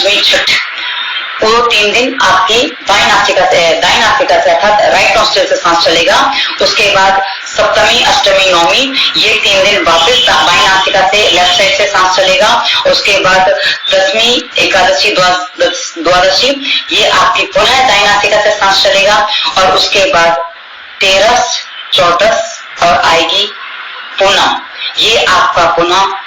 पंचमी छठ, वो 3 दिन आपकी दाई नासिका से अर्थात राइट नॉस्ट्रिल से सांस चलेगा। उसके बाद सप्तमी, अष्टमी, नौमी, ये 3 दिन वापस बाई नासिका से लेफ्ट साइड से सांस चलेगा। उसके बाद दसवीं, एकादशी, द्वादशी, ये आपकी पुनः दाई नासिका से सांस चलेगा। और उसके बाद 13, 14 और आएगी पूनम, ये आपका पुनः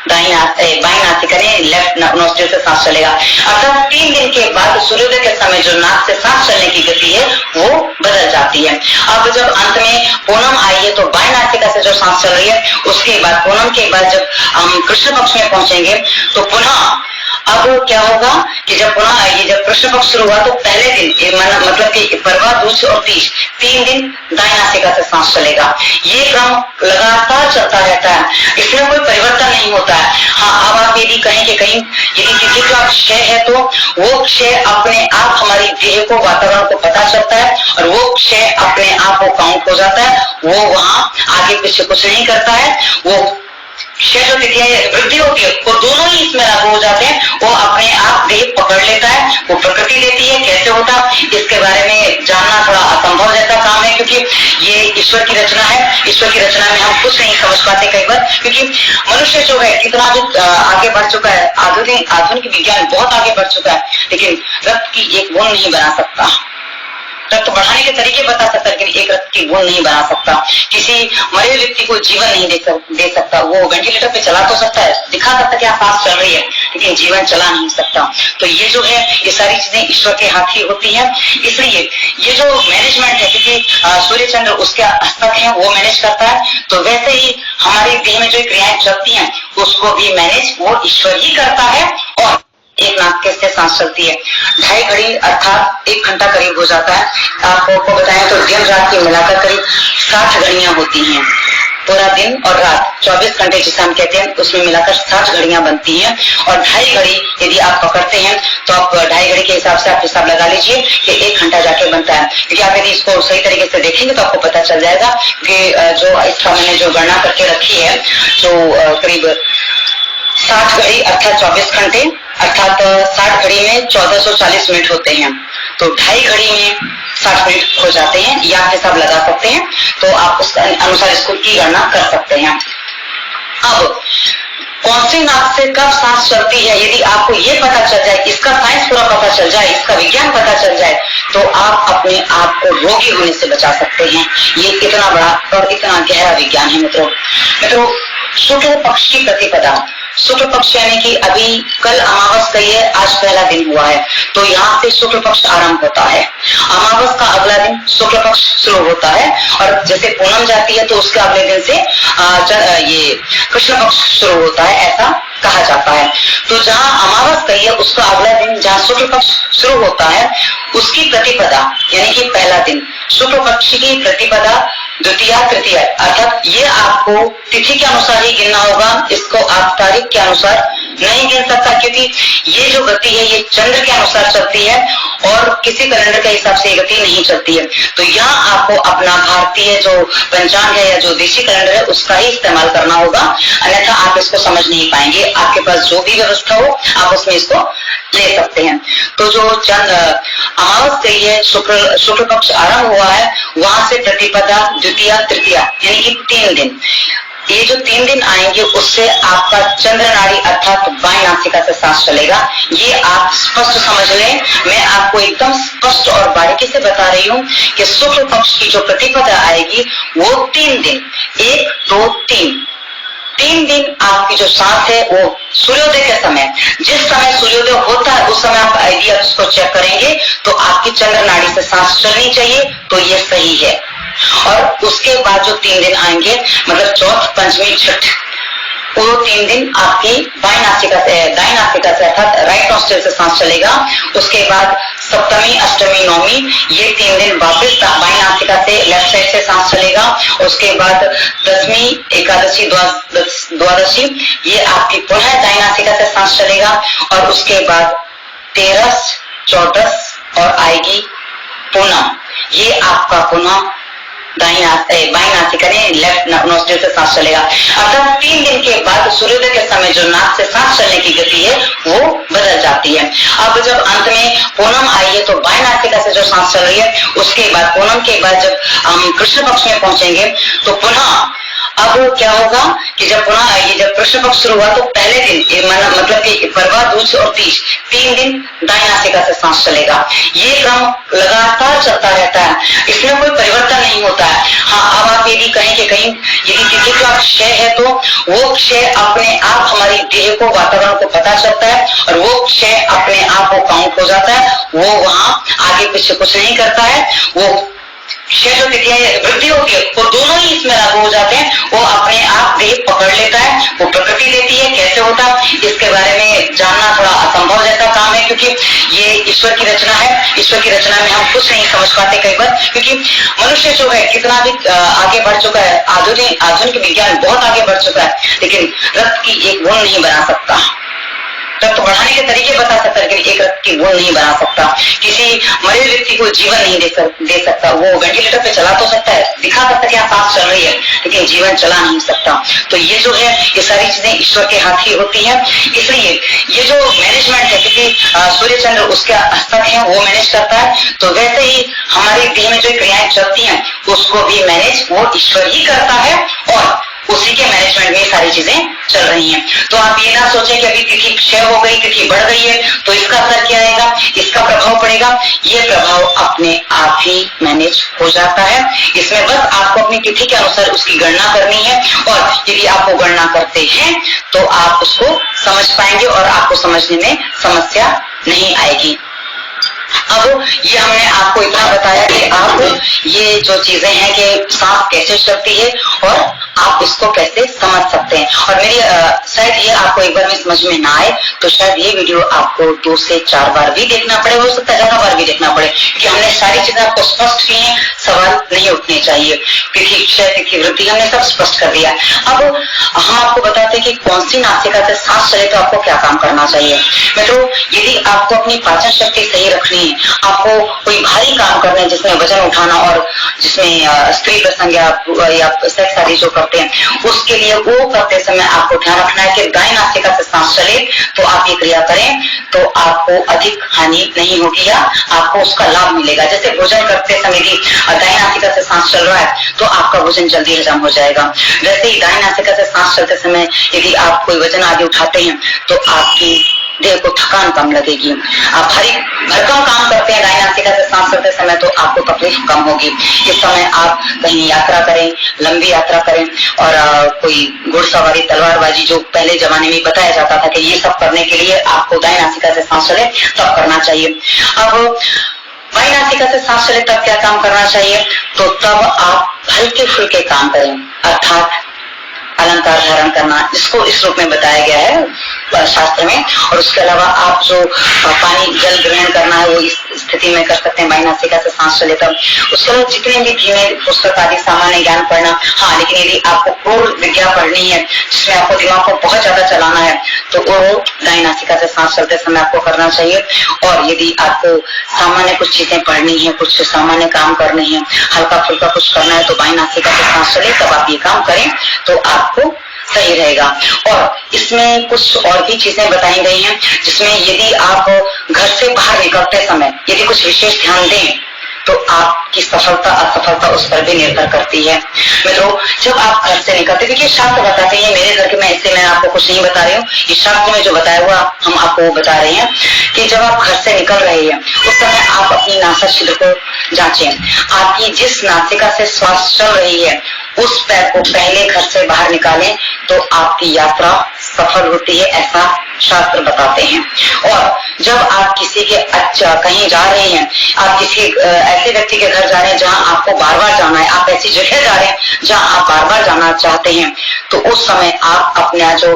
बाई नासिका ने लेफ्ट नॉस्ट्रिल से सांस चलेगा। अर्थात 3 दिन के बाद सूर्योदय के समय जो नाक से सांस चलने की गति है वो बदल जाती है। अब जब अंत में पूनम आई है तो बाई नासिका से जो सांस चल रही है, उसके बाद पूनम के बाद जब हम कृष्ण पक्ष में पहुंचेंगे तो पुनः अब क्या होगा कि जब पुनः आएगी, जब कृष्ण पक्ष शुरू हुआ तो पहले दिन मतलब कि परवा, दूज और तीज 3 दिन दाई नासिका से सांस चलेगा। ये क्रम लगातार चलता रहता है, इसमें कोई परिवर्तन नहीं होता है। हाँ, अब आप यदि कहें कि कहीं यदि तिथि का क्षय है तो वो क्षय अपने आप हमारी देह को, वातावरण को पता चलता है और वो क्षय अपने आप वो काउंट हो जाता है, वो वहां आगे पीछे कुछ नहीं करता है। वो क्षय जो तिथि है, वृद्धि होती है, वो दोनों ही इसमें लागू हो जाते हैं। वो अपने आप देह पकड़ लेता है, वो प्रकृति देती है। कैसे होता, इसके बारे में जानना थोड़ा असंभव जैसा काम है, क्योंकि ये ईश्वर की रचना है। ईश्वर की रचना में हम कुछ नहीं समझ पाते कई बार, क्योंकि मनुष्य जो है कितना भी आगे बढ़ चुका है, आधुनिक विज्ञान बहुत आगे बढ़ चुका है, लेकिन रक्त की एक बूंद नहीं बना सकता। रक्त बढ़ाने के तरीके बता सकता है, लेकिन एक रक्त की बूंद नहीं बना सकता। किसी मरे हुए व्यक्ति को जीवन नहीं दे सकता। वो वेंटिलेटर पे चला तो सकता है, दिखा सकता क्या सांस चल रही है, लेकिन जीवन चला नहीं सकता। तो ये जो है, ये सारी चीजें ईश्वर के हाथ ही होती है। इसलिए ये जो मैनेजमेंट है, क्योंकि सूर्य चंद्र उसके हस्तक है, वो मैनेज करता है। तो वैसे ही हमारी देह में जो क्रियाएं चलती हैं उसको भी मैनेज वो ईश्वर ही करता है। और एक नाक के से सांस चलती है 2.5 घड़ी अर्थात 1 घंटा करीब हो जाता है। आपको बताएं तो दिन रात की मिलाकर करीब 60 घड़ियां होती हैं। पूरा दिन और रात 24 घंटे जिसे हम कहते हैं, उसमें मिलाकर 60 घड़ियां बनती हैं। और 2.5 घड़ी यदि आप पकड़ते हैं तो आप 2.5 घड़ी के हिसाब से आप हिसाब लगा लीजिए कि 1 घंटा जाके बनता है। क्योंकि आप यदि इसको सही तरीके से देखेंगे तो आपको पता चल जाएगा कि जो इसका मैंने जो गणना करके रखी है, जो करीब 60 घड़ी अर्थात 24 घंटे अर्थात 60 घड़ी में 1440 मिनट होते हैं। तो 2.5 घड़ी में 60 मिनट हो जाते हैं, या आप हिसाब लगा सकते हैं। तो आप उस अनुसार इसको की गणना कर सकते हैं। अब कौन सी नाक से कब सांस चलती है, यदि आपको ये पता चल जाए, इसका साइंस पूरा पता चल जाए, इसका विज्ञान पता चल जाए, तो आप अपने आप को रोगी होने से बचा सकते हैं। ये इतना बड़ा और इतना गहरा विज्ञान है मित्रों। शुक्ल पक्ष की प्रतिपदा, शुक्ल पक्ष यानी कि अभी कल अमावस गई है, आज पहला दिन हुआ है, तो यहाँ से शुक्ल पक्ष आरंभ होता है। अमावस का अगला दिन शुक्ल पक्ष शुरू होता है, और जैसे पूनम जाती है तो उसके अगले दिन से ये कृष्ण पक्ष शुरू होता है, ऐसा कहा जाता है। तो जहाँ अमावस गई है उसका अगला दिन जहाँ शुक्ल पक्ष शुरू होता है, उसकी प्रतिपदा यानी कि पहला दिन शुक्ल पक्ष की प्रतिपदा, द्वितीया, तृतीया, अर्थात ये आपको तिथि के अनुसार ही गिनना होगा। इसको आप तारीख के अनुसार नहीं गिन सकता, क्योंकि ये जो गति है ये चंद्र के अनुसार चलती है और किसी कैलेंडर के हिसाब से ये गति नहीं चलती है। तो यहाँ आपको अपना भारतीय जो पंचांग है या जो देशी कैलेंडर है उसका ही इस्तेमाल करना होगा, अन्यथा आप इसको समझ नहीं पाएंगे। आपके पास जो भी व्यवस्था हो आप उसमें इसको ले सकते हैं। तो जो अमावस गई है, शुक्ल पक्ष आरंभ हुआ है, वहां से प्रतिपदा, द्वितीया, तृतीया यानी कि 3 दिन, ये जो 3 दिन आएंगे उससे आपका चंद्र नाड़ी अर्थात बाएं नासिका से सांस चलेगा। ये आप स्पष्ट समझ लें, मैं आपको एकदम स्पष्ट और बारीकी से बता रही हूँ कि शुक्ल पक्ष की जो प्रतिपदा आएगी वो 3 दिन, 1, 2, 3 दिन आपकी जो सांस है वो सूर्योदय के समय, जिस समय सूर्योदय होता है उस समय आप यदि आप उसको चेक करेंगे तो आपकी चंद्र नाड़ी से सांस चलनी चाहिए, तो ये सही है। और उसके बाद जो 3 दिन आएंगे मतलब चौथ, पंचमी, छठ, वो 3 दिन आपकी दाई नासिका से अर्थात राइट नॉस्ट्रिल से सांस चलेगा। उसके बाद सप्तमी, अष्टमी, नौमी, ये 3 दिन वापस बाई नासिका से लेफ्ट साइड से सांस चलेगा। उसके बाद दसवीं, एकादशी, द्वादशी, ये आपकी पुनः दाई नासिका से सांस चलेगा। और उसके बाद 13, 14 और आएगी पूनम, ये आपका पुनः बाई नासिका ने लेफ्ट नॉस्ट्रिल से सांस चलेगा। अर्थात 3 दिन के बाद सूर्योदय के समय जो नाक से सांस चलने की गति है वो बदल जाती है। आती है। अब जब अंत में पूनम आई है तो बाएं नासिका से जो सांस चल रही है, उसके बाद पूनम के बाद जब हम कृष्ण पक्ष में पहुंचेंगे तो पुनः अब क्या होगा कि जब पुनः ये जब कृष्ण पक्ष शुरू हुआ तो पहले दिन मतलब कि परवा, दूज और तीज 3 दिन दाएं नासिका से सांस चलेगा। ये क्रम लगातार चलता रहता है, इसमें कोई परिवर्तन नहीं होता है। हाँ, अब आप यदि कहें कि कहीं यदि तिथि का क्षय है तो वो क्षय अपने आप हमारी देह को, वातावरण को पता चलता है और वो क्षय अपने आप वो काउंट हो जाता है, वो वहां आगे पीछे कुछ नहीं करता है। वो क्षय जो तिथियां वृद्धि होती है वो दोनों ही इसमें लागू हो जाते हैं। वो अपने आप देह पकड़ लेता है, वो प्रकृति देती है। कैसे होता है इसके बारे में जानना थोड़ा असंभव जैसा काम है, क्योंकि ये ईश्वर की रचना है। ईश्वर की रचना में हम कुछ नहीं समझ पाते कई बार, क्योंकि मनुष्य जो है कितना भी आगे बढ़ चुका है, आधुनिक विज्ञान बहुत आगे बढ़ चुका है, लेकिन रक्त की एक बूंद नहीं बना सकता। रक्त बढ़ाने के तरीके बता सकता है, लेकिन एक रक्त की बूंद नहीं बना सकता। किसी मरे व्यक्ति को जीवन नहीं दे सकता। वो वेंटिलेटर पे चला तो सकता है, दिखा सकता है कि सांस चल रही है, लेकिन जीवन चला नहीं सकता। तो ये जो है ये सारी चीजें ईश्वर के हाथ ही होती है। इसलिए ये जो मैनेजमेंट है, क्योंकि सूर्य चंद्र उसके हस्तक है, वो मैनेज करता है, तो वैसे ही हमारी देह में जो क्रियाएं चलती हैं उसको भी मैनेज वो ईश्वर ही करता है और उसी के मैनेजमेंट में सारी चीजें चल रही हैं। तो आप ये ना सोचें कि अभी तिथि क्षय हो गई, तिथि बढ़ गई है तो इसका असर क्या आएगा, इसका प्रभाव पड़ेगा। ये प्रभाव अपने आप ही मैनेज हो जाता है। इसमें बस आपको अपनी तिथि के अनुसार उसकी गणना करनी है, और यदि आप वो गणना करते हैं तो आप उसको समझ पाएंगे और आपको समझने में समस्या नहीं आएगी। अब ये हमने आपको इतना बताया कि आप ये जो चीजें हैं कि सांस कैसे चलती है और आप इसको कैसे समझ सकते हैं। और मेरी शायद ये आपको एक बार में समझ में ना आए तो शायद ये वीडियो आपको 2 से 4 बार भी देखना पड़े, हो सकता है ज्यादा बार भी देखना पड़े, कि हमने सारी चीजें आपको स्पष्ट की हैं, सवाल नहीं उठने चाहिए। तिथि क्षय, तिथि वृद्धि हमने सब स्पष्ट कर दिया। अब हम आपको बताते हैं कि कौन सी नासिका से सांस चले तो आपको क्या काम करना चाहिए। मित्रों, यदि आपको अपनी पाचन शक्ति सही रखनी है, आपको कोई भारी काम करना है जिसमें वजन उठाना और जिसमें स्त्री प्रसंग या सेक्स आदि जो करते हैं, उसके लिए वो करते समय आपको ध्यान रखना है कि दाएं नासिका से सांस चले तो आप ये क्रिया करें तो आपको अधिक हानि नहीं होगी या आपको उसका लाभ मिलेगा। जैसे भोजन करते समय भी दाएं नासिका से सांस चल रहा है तो आपका भोजन जल्दी हजम हो जाएगा। वैसे ही दाएं नासिका से सांस चलते समय यदि आप कोई वजन आदि उठाते हैं तो आपकी देह को थकान कम लगेगी। आप भारी भरकम काम करते हैं दाएं नासिका से सांस चलते समय तो आपको तकलीफ कम होगी। इस समय आप कहीं यात्रा करें, लंबी यात्रा करें, और कोई घुड़सवारी, तलवारबाजी जो पहले जमाने में बताया जाता था कि ये सब करने के लिए आपको दाएं नासिका से सांस चले तब करना चाहिए। अब बाएं नासिका से सांस चले तब क्या काम करना चाहिए, तो तब आप हल्के फुल्के काम करें, अर्थात अलंकार धारण करना, जिसको इस रूप में बताया गया है शास्त्र में। और उसके अलावा आप जो पानी जल ग्रहण करना है वो इस स्थिति में कर सकते हैं बाएं नासिका से सांस चले तब। उसके अलावा जितने भी धीमे पुस्तक आदि सामान्य ज्ञान पढ़ना, हाँ, लेकिन यदि आपको पूर्ण विद्या पढ़नी है जिसमें आपको दिमाग को बहुत ज्यादा चलाना है तो वो दाएं नासिका से सांस चलते समय आपको करना चाहिए। और यदि आपको सामान्य कुछ चीजें पढ़नी है, कुछ सामान्य काम करने हैं, हल्का फुल्का कुछ करना है तो बाएं नासिका से सांस चले तब आप ये काम करें तो आपको सही रहेगा। और इसमें कुछ और भी चीजें बताई गई हैं जिसमें यदि आप घर से बाहर निकलते समय यदि कुछ विशेष ध्यान दें तो आपकी सफलता असफलता उस पर भी निर्भर करती है। मित्रों, जब आप घर से निकलते, देखिए शास्त्र बताते हैं, मेरे घर के में इससे मैं आपको कुछ नहीं बता रही हूँ, इस शास्त्र में जो बताया हुआ हम आपको बता रहे हैं कि जब आप घर से निकल रहे हैं उस समय आप अपनी नासा छिद्र को जांचें। आपकी जिस नासिका से श्वास चल रही है उस पैर को पहले घर से बाहर निकालें तो आपकी यात्रा सफल होती है, ऐसा शास्त्र बताते हैं। और जब आप किसी के कहीं जा रहे हैं, आप किसी ऐसे व्यक्ति के घर जा रहे हैं जहां आपको बार बार जाना है, आप ऐसी जगह जा रहे हैं जहां आप बार बार जाना चाहते हैं, तो उस समय आप अपना जो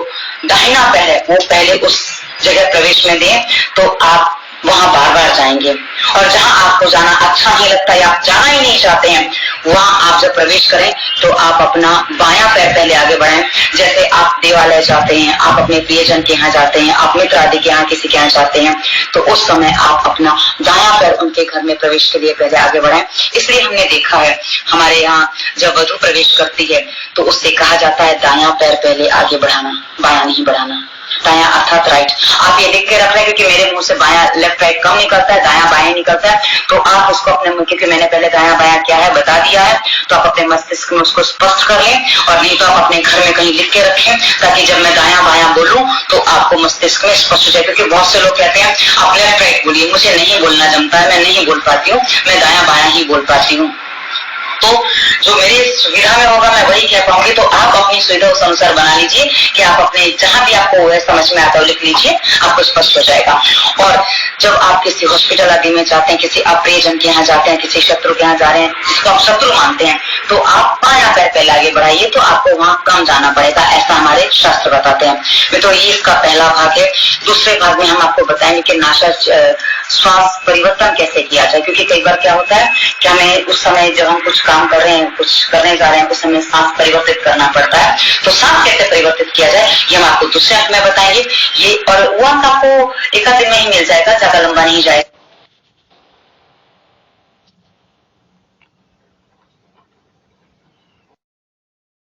दाहिना पैर है वो पहले उस जगह प्रवेश में दें तो आप वहां बार बार जाएंगे। और जहां आपको जाना अच्छा नहीं लगता या आप जाना ही नहीं चाहते हैं वहां आप जब प्रवेश करें तो आप अपना बायां पैर पहले आगे बढ़ाएं। जैसे आप देवालय जाते हैं, आप अपने प्रियजन के यहाँ जाते हैं, आप मित्र आदि के यहाँ किसी के यहाँ जाते हैं तो उस समय आप अपना दायां पैर उनके घर में प्रवेश के लिए पहले आगे बढ़ाएं। इसलिए हमने देखा है हमारे यहाँ जब वधू प्रवेश करती है तो उससे कहा जाता है दायां पैर पहले आगे बढ़ाना, बायां नहीं बढ़ाना, दायां अर्थात राइट। आप ये देख के रख रहे हैं क्योंकि मेरे मुंह से बायां लेफ्ट राइट कम निकलता है, दायां बायां निकलता है, तो आप उसको अपने मुंह, क्योंकि मैंने पहले दायां बायां क्या है बता दिया है, तो आप अपने मस्तिष्क में उसको स्पष्ट कर लें, और नहीं तो आप अपने घर में कहीं लिख के रखें, ताकि जब मैं दायां बायां बोलूं तो आपको मस्तिष्क में स्पष्ट हो जाए। क्योंकि बहुत से लोग कहते हैं आप लेफ्ट राइट बोलिए, मुझे नहीं बोलना जमता है, मैं नहीं बोल पाती हूँ, मैं दायां बायां ही बोल पाती हूँ। तो जो मेरी सुविधा में होगा मैं वही कह पाऊंगी, तो आप अपनी सुविधा उस अनुसार बना लीजिए कि आप अपने जहां भी आपको समझ में आता है लिख लीजिए, आपको स्पष्ट हो जाएगा। और जब आप किसी हॉस्पिटल आदि में जाते हैं, किसी अप्रियजन के यहाँ जाते हैं, किसी शत्रु के यहाँ जा रहे हैं जिसको आप शत्रु मानते हैं, तो आप बायां पैर पहले आगे बढ़ाइए, तो आपको वहां कम जाना पड़ेगा, ऐसा हमारे शास्त्र बताते हैं। तो ये इसका पहला भाग है। दूसरे भाग में हम आपको बताएंगे कि नासा श्वास परिवर्तन कैसे किया जाए, क्योंकि कई बार क्या होता है कि हमें उस समय जब हम कुछ काम कर रहे हैं, कुछ करने जा रहे हैं, उस समय सांस परिवर्तित करना पड़ता है। तो सांस कैसे परिवर्तित किया जाए ये हम आपको दूसरे अंक में बताएंगे। ये और वो अंक आपको एक आध दिन में ही मिल जाएगा, ज्यादा लंबा नहीं जाएगा।